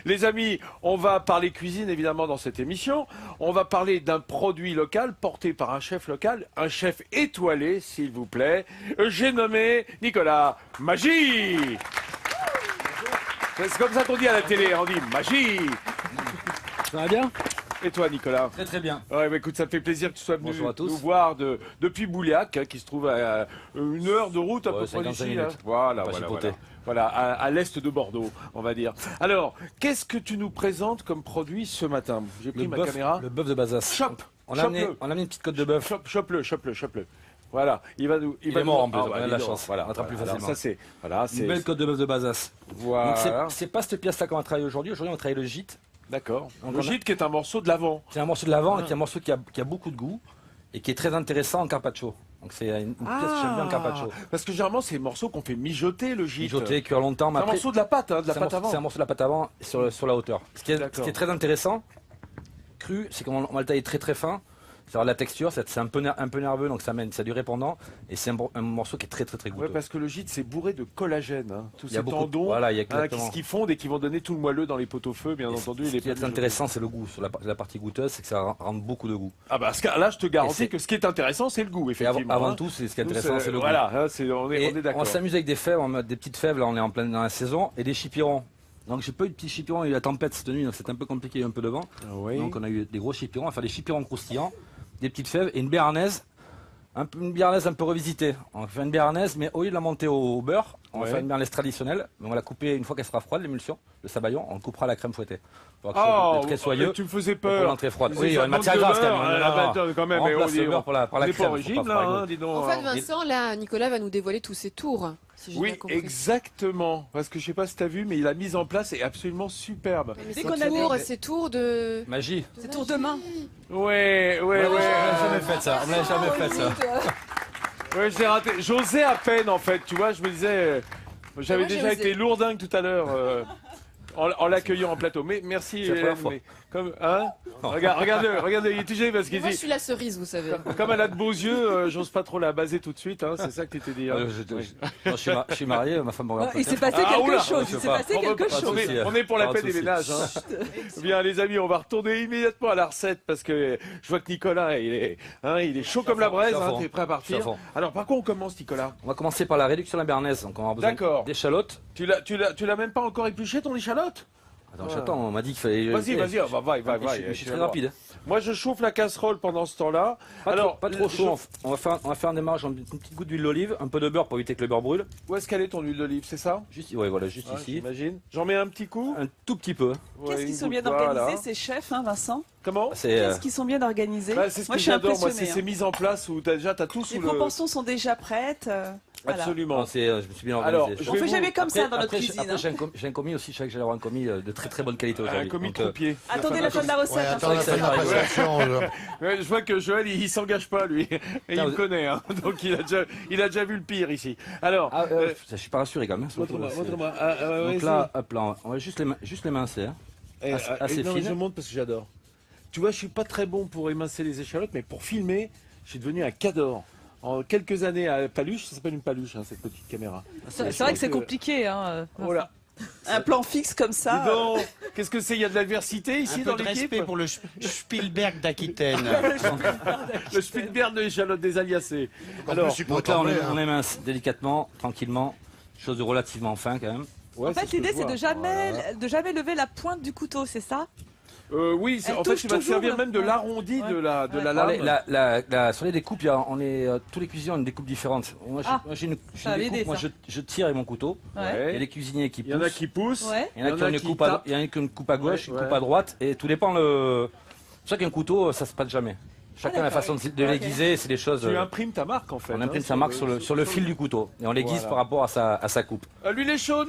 Les amis, on va parler cuisine évidemment dans cette émission. On va parler d'un produit local porté par un chef local, un chef étoilé s'il vous plaît. J'ai nommé Nicolas Magie. C'est comme ça qu'on dit à la télé, on dit Magie. Ça va bien? Et toi Nicolas? Très très bien. Ouais, bah, écoute, ça me fait plaisir que tu sois venu Bonjour à tous. nous voir depuis Bouliac, hein, qui se trouve à 1 heure de route à peu près 55 d'ici. Là. minutes. Voilà, Pas voilà, chipoter. voilà, à l'est de Bordeaux, on va dire. Alors, qu'est-ce que tu nous présentes comme produit ce matin? J'ai pris ma caméra. Le bœuf de Bazas. Chope. On a amené une petite côte de bœuf. Chope-le. Voilà, il va nous. Il est mort en plus, Ah, on a de la chance. Voilà, On attrape plus Alors, facilement. ça c'est. Voilà, Une belle côte de bœuf de Bazas. Voilà. Donc c'est pas cette pièce-là qu'on va travailler aujourd'hui. Aujourd'hui, on va travailler le gîte. D'accord. Donc, Le gîte qui est un morceau de l'avant. C'est un morceau de l'avant et qui est un morceau qui a beaucoup de goût et qui est très intéressant en carpaccio. Donc c'est une pièce que j'aime bien en carpaccio. Parce que généralement, c'est des morceaux qu'on fait mijoter le gîte. Mijoter, cuire longtemps. C'est un morceau de la pâte, hein, de la pâte avant. C'est un morceau de la pâte avant sur la hauteur. Ce qui est très intéressant, cru, c'est qu'on va le tailler très très fin. C'est la texture, c'est un peu nerveux, donc ça a du répondant. Et c'est un morceau qui est très goûteux. Ouais, parce que le gîte, c'est bourré de collagène. Hein. Tous ces tendons voilà, qui fondent et qui vont donner tout le moelleux dans les pot-au-feu, bien entendu. Ce qui est intéressant, c'est le goût. Sur la partie goûteuse, c'est que ça rend beaucoup de goût. Ah bah là, je te garantis que ce qui est intéressant, c'est le goût, effectivement. Avant tout, ce qui est intéressant, c'est le goût. Voilà, on est d'accord. On s'amuse avec des fèves, on met des petites fèves, là on est en pleine dans la saison, et des chipirons. Donc j'ai pas eu de petits chipirons, il y a eu la tempête cette nuit, donc c'est un peu compliqué, il y a eu un peu de vent. Oui. Donc on a eu des gros chipirons, on va faire des chipirons croustillants, des petites fèves et une béarnaise. Une béarnaise un peu revisitée. On va faire une béarnaise, mais au lieu de la monter au beurre, on va faire une béarnaise traditionnelle. On va la couper une fois qu'elle sera froide, l'émulsion, le sabayon, on le coupera à la crème fouettée. Très soyeux. Tu me faisais peur. Très froide. Oui, une matière grasse quand même. On remplace le beurre par la on n'est crème. pas au régime là, hein, dis donc. En fait, Vincent, là, Nicolas va nous dévoiler tous ses tours. Si j'ai bien compris. Exactement. Parce que je sais pas si tu as vu, mais la mise en place est absolument superbe. Mais ces tours de magie. Ces tours de main. Ouais. On l'a jamais fait ça. Ouais, je l'ai raté. J'osais à peine en fait, tu vois, je me disais. J'avais déjà été lourdingue tout à l'heure en l'accueillant en plateau. Mais merci. Regarde, il est touché parce qu'il dit. Moi, dit. je suis la cerise, vous savez. Comme elle a de beaux yeux, j'ose pas trop la baser tout de suite. Hein, c'est ça que tu t'es dit. Hein. Je suis marié, ma femme me regarde. Il s'est passé quelque chose. On est pour la paix des ménages. Hein. Bien, les amis, on va retourner immédiatement à la recette parce que je vois que Nicolas, il est chaud comme la braise. Tu es prêt à partir. Alors, par quoi on commence, Nicolas? On va commencer par la réduction de la béarnaise. Donc, on va avoir besoin d'échalotes. Tu l'as même pas encore épluché ton échalote? Attends, j'attends, on m'a dit qu'il fallait. Vas-y, va. Je suis très rapide. Moi, je chauffe la casserole pendant ce temps-là. Pas trop chaud. On va faire un démarrage, une petite goutte d'huile d'olive, un peu de beurre pour éviter que le beurre brûle. Où est-ce qu'elle est ton huile d'olive, c'est ça? Juste ici. J'imagine. J'en mets un petit coup? Un tout petit peu. Qu'est-ce qu'ils sont bien organisés, ces chefs, hein, Vincent? Comment? Qu'est-ce qu'ils sont bien organisés? C'est ce que j'adore, moi, c'est ces mises en place où t'as tout sous le... Les proportions sont déjà prêtes. Absolument. Je me suis bien organisé. On fait jamais comme ça dans notre cuisine. Après, j'ai un commis aussi, je savais que j'allais avoir un commis de très bonne qualité aujourd'hui. Un commis croupier. Attendez la fin de la recette. Je vois que Joël, il s'engage pas, lui. Et il me connaît, hein. Donc il a déjà vu le pire ici. Alors, je suis pas rassuré quand même. Montre-moi. Donc là, on va juste l'émincer. Assez fine. Je monte parce que j'adore. Tu vois, je suis pas très bon pour émincer les échalotes, mais pour filmer, je suis devenu un cador. En quelques années à Paluche, ça s'appelle une paluche, cette petite caméra. C'est vrai que c'est compliqué. Voilà. Un plan fixe comme ça. Qu'est-ce que c'est? Il y a de l'adversité ici dans l'équipe. Respect pour le Spielberg d'Aquitaine. Le Spielberg de l'échalote des Aliacées. Alors, donc là, on émince délicatement, tranquillement, chose de relativement fin quand même. En fait, l'idée, c'est de jamais lever la pointe du couteau, c'est ça? Oui, en fait, tu vas te servir même de l'arrondi de la lame. Sur les découpes, tous les cuisiniers ont une découpe différente. Moi, j'ai une découpe, moi, je tire avec mon couteau. Il y a les cuisiniers qui poussent. Il y en a qui poussent. Il y en a qui ont une coupe à gauche, une coupe à droite. Et tout dépend. Chacun couteau, ça se passe jamais. Chacun a la façon de l'aiguiser, c'est des choses. Tu imprimes ta marque en fait. On imprime sa marque sur le fil du couteau et on l'aiguise par rapport à sa coupe. L'huile est chaude.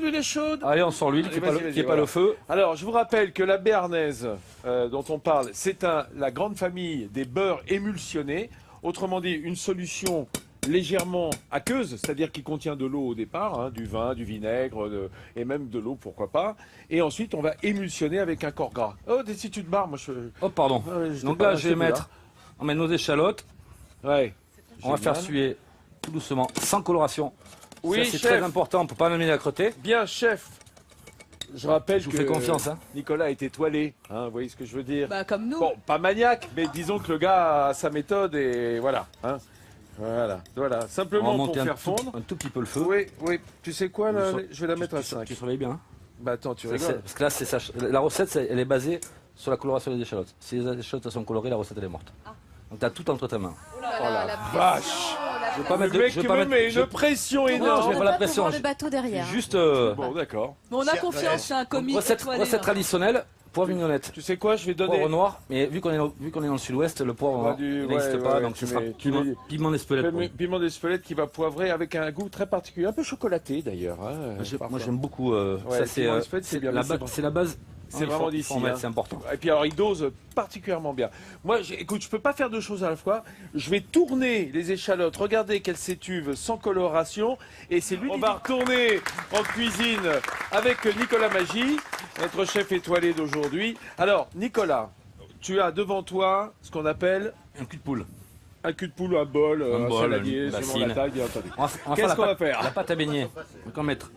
Allez, on sort l'huile qui n'est pas le feu. Alors, je vous rappelle que la béarnaise dont on parle, c'est la grande famille des beurres émulsionnés. Autrement dit, une solution légèrement aqueuse, c'est-à-dire qui contient de l'eau au départ, du vin, du vinaigre et même de l'eau, pourquoi pas. Et ensuite, on va émulsionner avec un corps gras. Oh, si tu te barres, moi je... Oh, pardon. Donc là, je vais mettre... On met nos échalotes. Ouais. On va faire suer tout doucement, sans coloration. Oui, c'est très important, on ne peut pas le mettre à côté. Bien, chef. Je rappelle Je vous que fais confiance. Hein. Nicolas est étoilé, hein, vous voyez ce que je veux dire. Bah, comme nous. Bon, pas maniaque, mais disons que le gars a sa méthode et voilà. Hein. Voilà. On va Simplement pour monter faire fondre. un tout petit peu le feu. Oui, oui. Tu sais quoi, là, Vous- je vais la mettre à Tu 5. surveilles bien. Hein. Bah attends, tu C'est- rigoles. Parce que là, la recette, elle est basée sur la coloration des échalotes. Si les échalotes sont colorées, la recette elle est morte. Donc tu as tout entre ta main. Oh là Oh là, la pression, vache. Je vais pas Le mettre de- mec je vais pas me mettre- met je- une pression Non, énorme. je vais pas la pression. le bateau derrière. Juste Bon, d'accord. Mais on a confiance, c'est un comique recette étoilé. hein. traditionnelle, poivre mignonnette. Tu sais quoi, je vais donner. Poivre noir, mais vu qu'on est dans le sud-ouest, le poivre Bah, noir, du- il n'existe ouais, pas, ouais, donc tu ce sera mets- tu mets- piment d'Espelette. Piment d'Espelette qui va poivrer avec un goût très particulier, un peu chocolaté d'ailleurs. Hein, Moi parfois. j'aime beaucoup. Ouais, Ça c'est piment d'Espelette, c'est bien, mais c'est bon. c'est la base. C'est Il faut- vraiment il d'ici, faut en mettre, hein. c'est important. Et puis alors il dose particulièrement bien. Moi, écoute, je peux pas faire deux choses à la fois. Je vais tourner les échalotes, regardez qu'elles s'étuvent sans coloration. Et c'est lui. On va retourner en cuisine avec Nicolas Magie, notre chef étoilé d'aujourd'hui. Alors, Nicolas, tu as devant toi ce qu'on appelle Un cul de poule. un cul de poule, un bol, un bol, saladier, une selon bassine. la taille, bien entendu. On va faire Qu'est-ce qu'on va faire La pâte à beignet. Donc on va mettre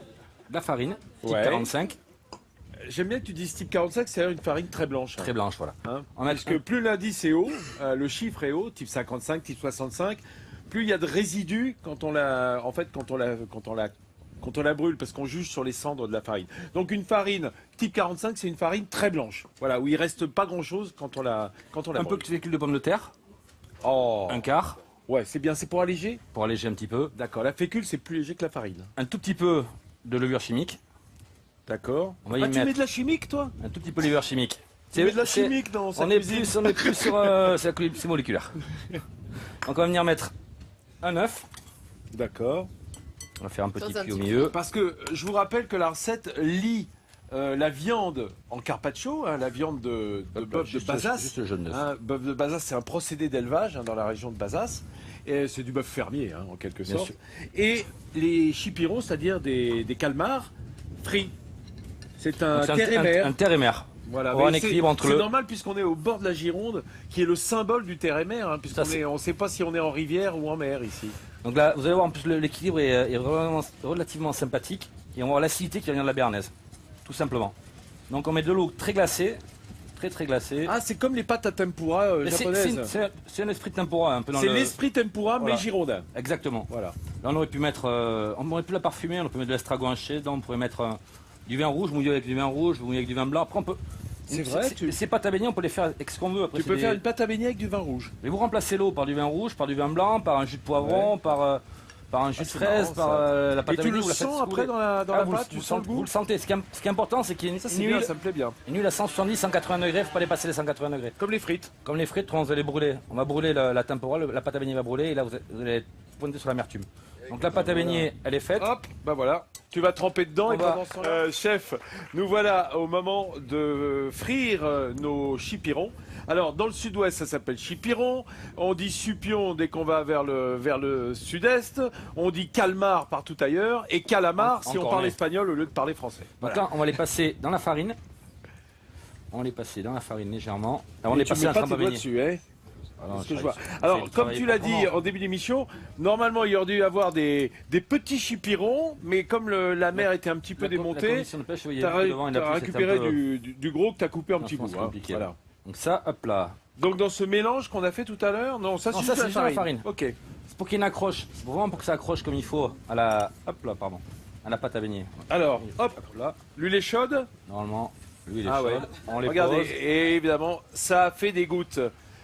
de la farine, type Ouais. 45, J'aime bien que tu dises type 45, c'est une farine très blanche. hein. très blanche, voilà. Hein, On va parce que plus l'indice est haut, le chiffre est haut, type 55, type 65, plus il y a de résidus quand on la, en fait, quand on la brûle, parce qu'on juge sur les cendres de la farine. Donc une farine type 45, c'est une farine très blanche, voilà, où il reste pas grand-chose quand on la Un peu brûle. de fécule de pomme de terre, Oh, un quart, ouais, c'est bien, c'est pour alléger. pour alléger un petit peu. D'accord, la fécule c'est plus léger que la farine. Un tout petit peu de levure chimique. D'accord. On va y Ah, tu mettre- mets de la chimique, toi Un tout petit peu de levure chimique. Tu mets de la c'est- chimique dans sa On est cuisine. plus sur c'est moléculaire. Donc on va venir mettre un œuf. D'accord. On va faire un petit Dans un puits au petit milieu. Parce que je vous rappelle que la recette lie la viande en carpaccio, hein, la viande de bœuf de Bazas. Juste le jaune d'œuf. Hein, bœuf de Bazas, c'est un procédé d'élevage hein, dans la région de Bazas. Et c'est du bœuf fermier, hein, en quelque Bien sorte. sûr. Et les chipirons, c'est-à-dire des calmars frits. C'est un Donc, c'est terre et mer. un terre et mer. Voilà, On aura mais un équilibre entre c'est le- normal puisqu'on est au bord de la Gironde, qui est le symbole du terre et mer, hein, puisqu'on Ça, c'est- on ne sait pas si on est en rivière ou en mer ici. Donc là, vous allez voir en plus l'équilibre est relativement sympathique et on va voir l'acidité qui va venir de la béarnaise, tout simplement. Donc on met de l'eau très glacée, très glacée. Ah, c'est comme les pâtes à tempura Mais japonaises. c'est un esprit de tempura un peu dans C'est le. l'esprit tempura, Voilà. mais girondin. Exactement. Voilà. Là on aurait pu mettre, on aurait pu la parfumer, on aurait pu mettre de l'estragon haché, dedans on pourrait mettre du vin rouge, mouillé avec du vin rouge, mouillé avec du vin blanc. Après on peut. C'est vrai, Ces pâtes à beignet, on peut les faire avec ce qu'on veut. Après, Tu c'est peux des- faire une pâte à beignet avec du vin rouge. Mais vous remplacez l'eau par du vin rouge, par du vin blanc, par un jus de poivron, par un jus de c'est fraise, marrant, par ça. la pâte Et à tu beignet. le vous la faites sens après couler. dans la Ah, pâte, tu sens le vous goût. le sentez. Ce qui est important, c'est qu'il y ait Ça, c'est une bien, huile, ça me plaît bien. une huile à 170-180 degrés. Il ne faut pas dépasser les 180 degrés. Comme les frites. Comme les frites, on va les brûler. On va brûler la tempura, la pâte à beignet va brûler et là vous allez pointer sur l'amertume. Donc la pâte à beignet, elle est faite. Hop, bah voilà. Tu vas tremper dedans On et va- pendant ce temps-là, chef, nous voilà au moment de frire nos chipirons. Alors, dans le sud-ouest, ça s'appelle chipiron. On dit supion dès qu'on va vers le sud-est. On dit calmar partout ailleurs. Et calamar si on Encore parle mieux. espagnol au lieu de parler français. Donc Voilà. là, on va les passer dans la farine. On les passer dans la farine légèrement. Là, on Et les tu passer mets dans pas la tes trempe à doigts beignet. dessus, hein. Alors, Ce que je je vois. fais Alors, le comme travail tu l'as dit proprement. en début d'émission, normalement il y aurait dû y avoir des petits chipirons, mais comme la mer était un petit peu La démontée, condition de pêche, vous voyez, tu as devant, il a plus, c'est récupéré un peu- du gros que tu as coupé en Non, petits je pense bouts. que c'est hein. compliqué, Voilà. Donc ça, hop là. Donc dans ce mélange qu'on a fait tout à l'heure, non, ça Non, c'est ça, juste c'est juste la farine. Ok. C'est pour qu'il y ait une accroche. C'est vraiment pour que ça accroche comme il faut à la, hop là, pardon, à la pâte à beignet. Alors, hop, Là, l'huile est chaude. normalement, l'huile est Ah ouais. chaude. On les Regardez, pose. et évidemment, ça fait des gouttes.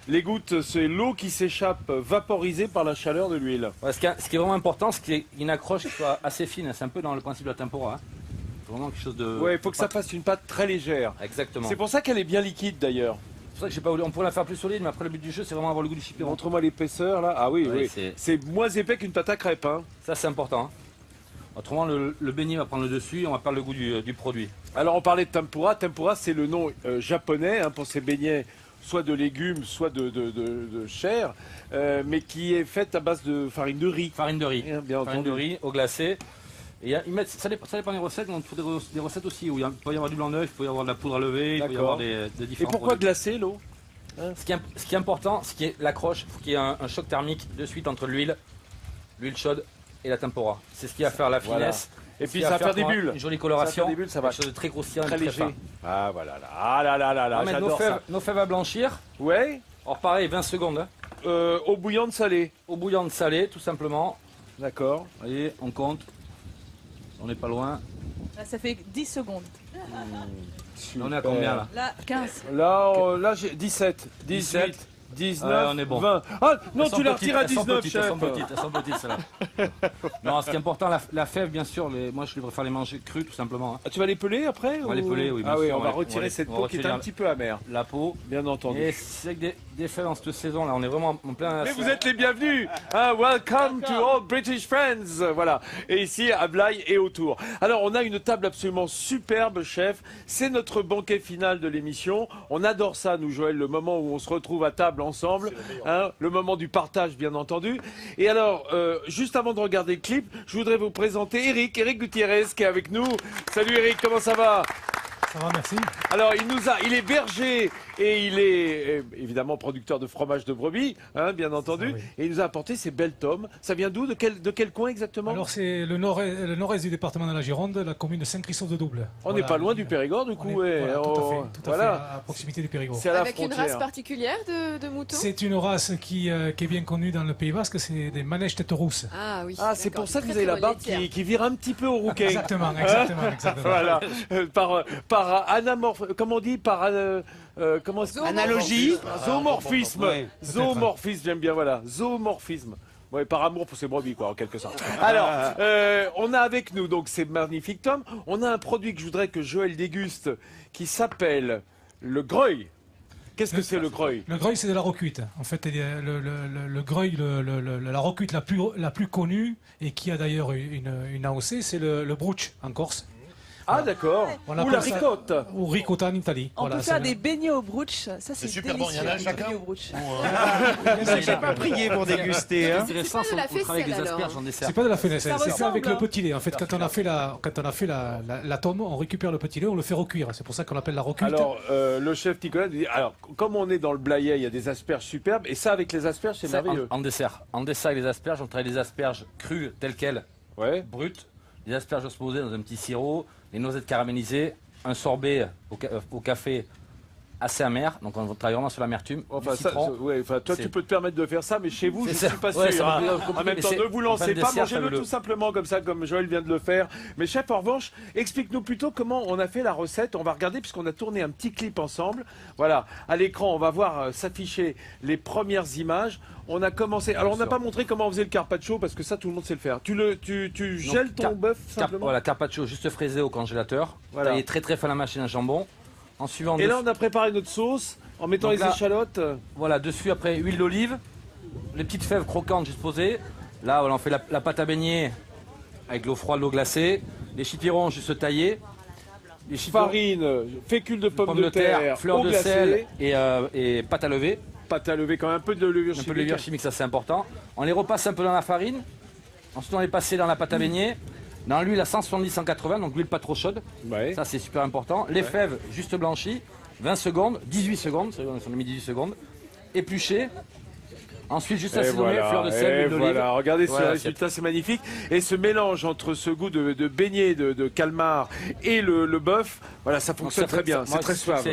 Les gouttes, c'est l'eau qui s'échappe vaporisée par la chaleur de l'huile. Ouais, ce qui est vraiment important, c'est qu'il y ait une accroche qui soit assez fine. C'est un peu dans le principe de la tempura. Hein. C'est vraiment quelque chose de. Ouais, il faut que ça fasse une pâte très légère. Exactement. C'est pour ça qu'elle est bien liquide d'ailleurs. C'est pour ça que j'ai pas voulu. On pourrait la faire plus solide, mais après le but du jeu, c'est vraiment avoir le goût du chipiron. Montre-moi l'épaisseur là. Ah oui, Ouais, oui. c'est- C'est moins épais qu'une pâte à crêpes. Hein. Ça, c'est important. Hein. Autrement, le beignet va prendre le dessus et on va perdre le goût du produit. Alors on parlait de tempura. Tempura, c'est le nom japonais hein, pour ces beignets, soit de légumes, soit de chair, mais qui est faite à base de farine de riz. Farine de riz. Bien Farine entendu. de riz au glacé. Et ils mettent, ça dépend des recettes, mais on trouve des recettes aussi où il peut y avoir du blanc d'œuf, il peut y avoir de la poudre à lever, il peut y D'accord. avoir des Et différents pourquoi produits. glacer l'eau? Ce qui est important, c'est qu'il y ait l'accroche, il faut qu'il y ait un choc thermique de suite entre l'huile chaude et la tempura. C'est ce qui va faire la Voilà. finesse Et puis Ce qui ça va faire des pour bulles. Une jolie Ça coloration. va faire des bulles, ça va. Quelque chose de très croustillant et Très très léger. fin. Ah voilà là. Ah là là là On là, va mettre j'adore ça. nos fèves à blanchir. Ouais. Alors pareil, 20 secondes. Hein. Eau bouillante salée. Eau bouillante salée, tout simplement. D'accord. Voyez, on compte. On n'est pas loin. Là, ça fait 10 secondes. On est à combien là? Là, 15. Là j'ai 17, 18, 19, Ouais, on est bon. 20. Ah non, Elles sont tu l'as petites, retiré à elles sont 19, petites, chef. Elles sont petites, celles-là. Non, ce qui est important, la fève, bien sûr, moi je préfère les manger crues, tout simplement. Hein. Ah, tu vas les peler après On va les peler, oui, bien Ah oui, sûr, on va ouais. retirer cette On va peau qui est retirer un petit peu amère, La peau. bien entendu. Et c'est avec des fèves en cette saison, là, on est vraiment en plein. Mais vous êtes les bienvenus. Hein, welcome to all British friends. Voilà. Et ici à Blaye et autour. Alors on a une table absolument superbe, chef. C'est notre banquet final de l'émission. On adore ça, nous, Joël, le moment où on se retrouve à table ensemble. Hein, le moment du partage, bien entendu. Et alors, juste avant de regarder le clip, je voudrais vous présenter Eric Gutiérrez qui est avec nous. Salut Eric, comment ça va? Ça va, merci. Alors, il est berger et il est évidemment producteur de fromage de brebis, hein, bien entendu. oui. Et il nous a apporté ces belles tomes. Ça vient d'où? De quel coin exactement? Alors, c'est le nord-est du département de la Gironde, la commune de Saint-Christophe-de-Double. On n'est pas loin du Périgord, du coup. ouais. Voilà, tout à fait, voilà. à proximité du Périgord. C'est à la Avec une frontière. race particulière de moutons. C'est une race qui est bien connue dans le Pays Basque, c'est des manèges tête rousse. Ah oui. Ah, c'est d'accord. pour ça que Très, vous avez très la barbe laitière. qui vire un petit peu au rouquet. Exactement. Voilà. Par anamorphe, comment on dit? Comment est-ce qu'on- Analogie. Zoomorphisme. Ouais. Zoomorphisme, j'aime bien, voilà. Zoomorphisme. Ouais, par amour pour ces brebis, quoi, en quelque sorte. Alors, on a avec nous, donc, ces magnifiques tomes. On a un produit que je voudrais que Joël déguste, qui s'appelle le greuil. Qu'est-ce que c'est le greuil? Le greuil, c'est de la rocuite. En fait, le greuil, la rocuite la plus connue et qui a d'ailleurs une AOC, c'est le brooch en Corse. Ah, d'accord. On Ou appelle la ça- ricotte. Ou ricotta en Italie. On Voilà, peut faire c'est- des beignets au brooch. Ça, c'est super bon. Il y délicieux. en a des chacun beignets au brooch. J'ai pas prié pour déguster. Hein. intéressant, C'est pas de la on travaille avec des faisselle, asperges alors. en dessert. C'est pas de la finesse, Ça c'est fait avec ressemble, le petit lait. En fait, quand on a fait la tome, on récupère le petit lait, on le fait recuire. C'est pour ça qu'on appelle la rocuite. Alors, le chef Nicolas nous dit, alors, comme on est dans le Blayais, il y a des asperges superbes, et ça, avec les asperges, c'est Ça, merveilleux. en dessert. En dessert avec les asperges, on travaille les asperges crues telles quelles, Ouais. brutes. Les asperges osmosées dans un petit sirop, les noisettes caramélisées, un sorbet au café assez amer. Donc on travaille vraiment sur l'amertume. Enfin, du citron. ouais, enfin, toi, tu C'est- peux te permettre de faire ça, mais chez vous, je C'est ne ça. suis pas Ouais, sûr. ça hein. me fait compliqué, En même mais temps, c'est- ne vous on lancez fait pas, un dessert mangez-le fabuleux. tout simplement comme ça, comme Joël vient de le faire. Mais chef, en revanche, explique-nous plutôt comment on a fait la recette. On va regarder, puisqu'on a tourné un petit clip ensemble. Voilà, à l'écran, on va voir s'afficher les premières images. On a commencé. Alors, on n'a sûr. pas montré comment on faisait le carpaccio, parce que ça, tout le monde sait le faire. Tu gèles ton car- bœuf simplement. Voilà, carpaccio juste fraisé au congélateur. Voilà. Taillé très très fin à la machine à jambon. En suivant Et là, on a préparé notre sauce en mettant Donc les là- échalotes. Voilà, dessus après huile d'olive, les petites fèves croquantes juste posées. Là, voilà, on fait la pâte à beignet avec l'eau froide, l'eau glacée. Les chipirons juste taillés. Les chipirons, Farine, fécule de pommes pommes de terre, fleurs eau de glacée, sel et pâte à lever. pâte à lever, quand même un peu de levure Un peu de chimique. levure chimique, ça c'est important. On les repasse un peu dans la farine. Ensuite, on les passe dans la pâte à beignet. Dans l'huile à 170-180, donc l'huile pas trop chaude. Ouais. Ça, c'est super important. Les fèves juste blanchies, 20 secondes, 18 secondes, on a mis 18 secondes. Épluchées. Ensuite, juste Et assaisonner, voilà, fleur de sel, et huile d'olive. voilà. Regardez Voilà, ce résultat, c'est magnifique. Et ce mélange entre ce goût de beignet, de calmar et le bœuf, voilà, ça Donc, fonctionne ça très bien, moi, c'est très suave.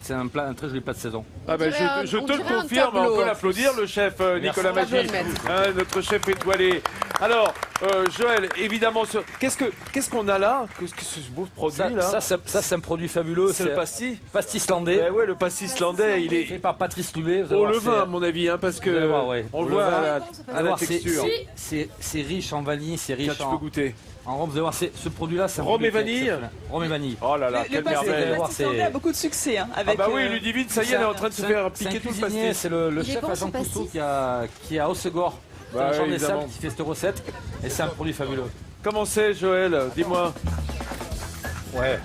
C'est un plat, un très joli plat de saison. Ah ben, dirait un- je on te le dirait un confirme, on tableau, peut en l'applaudir, le chef Nicolas Tableau Magic, de maître. hein, notre chef étoilé. Alors, Joël, évidemment, qu'est-ce qu'on a là? Qu'est-ce que ce beau produit Ça, là? ça, c'est un produit fabuleux. C'est le pastis. pastis islandais. Eh ouais, le pastis islandais, il Fait est par Patrice Loubet. vous allez au voir, levain, à mon avis, hein, parce Vous allez que voir, ouais. on Au le voit levain. à la Vous allez voir, texture. c'est riche en vanille, c'est Tiens, riche tu peux en, goûter. en rhum. Vous allez voir, ce produit-là, c'est un Rhum produit et vanille exceptionnel. Rhum et vanille. Oh là là, Le quelle pastis merveille. merveille. voir, islandais c'est- a beaucoup de succès. Hein, Ah avec, bah oui, Ludivine, ça y est, elle est en train de se faire piquer tout le cuisinier, pastis. c'est le Il est chef bon, à ce Jean Cousteau pastis qui est à Haussegor. C'est Bah un oui, champ des évidemment. sables qui fait cette recette. Et c'est un produit fabuleux. Comment c'est, Joël? Dis-moi. Ouais,